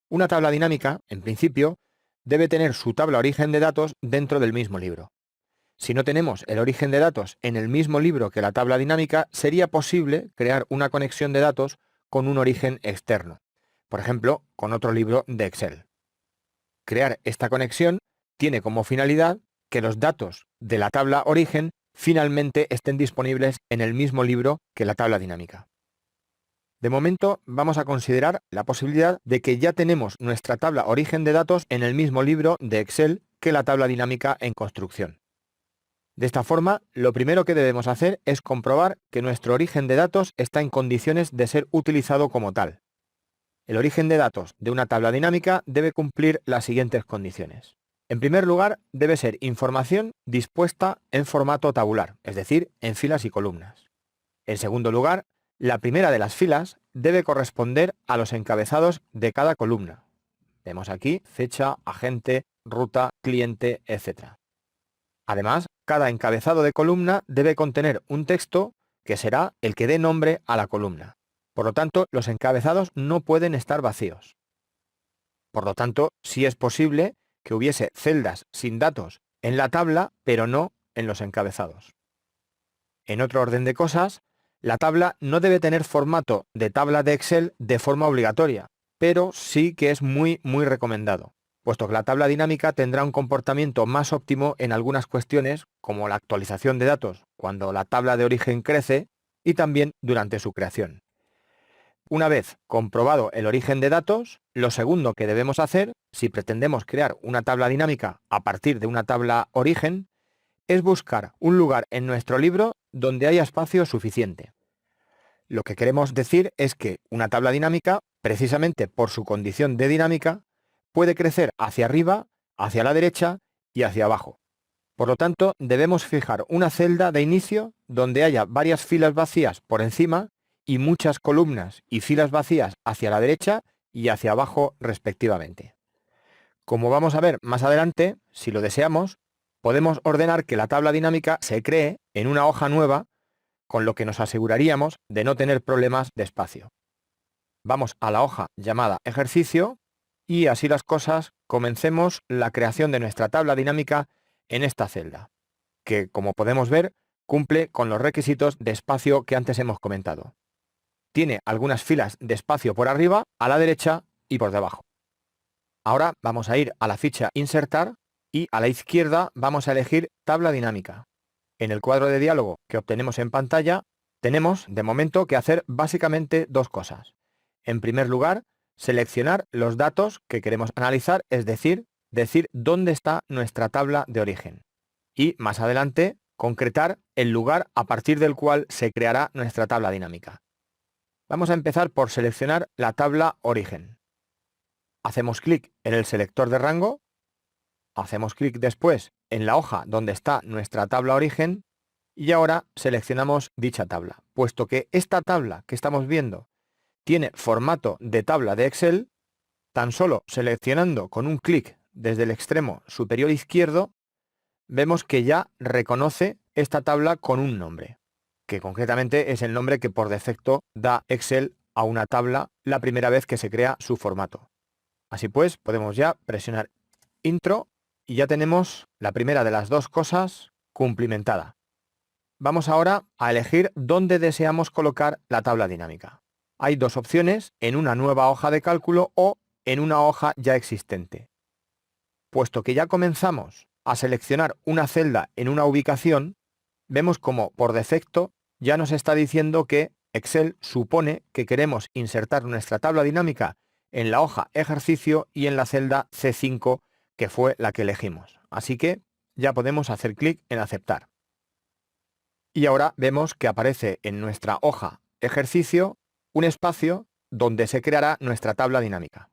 Una tabla dinámica, en principio, debe tener su tabla origen de datos dentro del mismo libro. Si no tenemos el origen de datos en el mismo libro que la tabla dinámica, sería posible crear una conexión de datos con un origen externo, por ejemplo, con otro libro de Excel. Crear esta conexión tiene como finalidad que los datos de la tabla origen finalmente estén disponibles en el mismo libro que la tabla dinámica. De momento vamos a considerar la posibilidad de que ya tenemos nuestra tabla origen de datos en el mismo libro de Excel que la tabla dinámica en construcción. De esta forma, lo primero que debemos hacer es comprobar que nuestro origen de datos está en condiciones de ser utilizado como tal. El origen de datos de una tabla dinámica debe cumplir las siguientes condiciones. En primer lugar, debe ser información dispuesta en formato tabular, es decir, en filas y columnas. En segundo lugar, la primera de las filas debe corresponder a los encabezados de cada columna. Vemos aquí fecha, agente, ruta, cliente, etc. Además, cada encabezado de columna debe contener un texto que será el que dé nombre a la columna. Por lo tanto, los encabezados no pueden estar vacíos. Por lo tanto, sí es posible que hubiese celdas sin datos en la tabla, pero no en los encabezados. En otro orden de cosas, la tabla no debe tener formato de tabla de Excel de forma obligatoria, pero sí que es muy recomendado, puesto que la tabla dinámica tendrá un comportamiento más óptimo en algunas cuestiones, como la actualización de datos cuando la tabla de origen crece y también durante su creación. Una vez comprobado el origen de datos, lo segundo que debemos hacer, si pretendemos crear una tabla dinámica a partir de una tabla origen, es buscar un lugar en nuestro libro donde haya espacio suficiente. Lo que queremos decir es que una tabla dinámica, precisamente por su condición de dinámica, puede crecer hacia arriba, hacia la derecha y hacia abajo. Por lo tanto, debemos fijar una celda de inicio donde haya varias filas vacías por encima y muchas columnas y filas vacías hacia la derecha y hacia abajo respectivamente. Como vamos a ver más adelante, si lo deseamos, podemos ordenar que la tabla dinámica se cree en una hoja nueva, con lo que nos aseguraríamos de no tener problemas de espacio. Vamos a la hoja llamada ejercicio y así las cosas, comencemos la creación de nuestra tabla dinámica en esta celda, que como podemos ver cumple con los requisitos de espacio que antes hemos comentado. Tiene algunas filas de espacio por arriba, a la derecha y por debajo. Ahora vamos a ir a la ficha Insertar y a la izquierda vamos a elegir Tabla dinámica. En el cuadro de diálogo que obtenemos en pantalla, tenemos de momento que hacer básicamente dos cosas. En primer lugar, seleccionar los datos que queremos analizar, es decir dónde está nuestra tabla de origen. Y más adelante, concretar el lugar a partir del cual se creará nuestra tabla dinámica. Vamos a empezar por seleccionar la tabla origen. Hacemos clic en el selector de rango, hacemos clic después en la hoja donde está nuestra tabla origen y ahora seleccionamos dicha tabla. Puesto que esta tabla que estamos viendo tiene formato de tabla de Excel, tan solo seleccionando con un clic desde el extremo superior izquierdo, vemos que ya reconoce esta tabla con un nombre, que concretamente es el nombre que por defecto da Excel a una tabla la primera vez que se crea su formato. Así pues, podemos ya presionar Intro y ya tenemos la primera de las dos cosas cumplimentada. Vamos ahora a elegir dónde deseamos colocar la tabla dinámica. Hay dos opciones, en una nueva hoja de cálculo o en una hoja ya existente. Puesto que ya comenzamos a seleccionar una celda en una ubicación, vemos como por defecto ya nos está diciendo que Excel supone que queremos insertar nuestra tabla dinámica en la hoja ejercicio y en la celda C5, que fue la que elegimos. Así que ya podemos hacer clic en aceptar. Y ahora vemos que aparece en nuestra hoja ejercicio un espacio donde se creará nuestra tabla dinámica.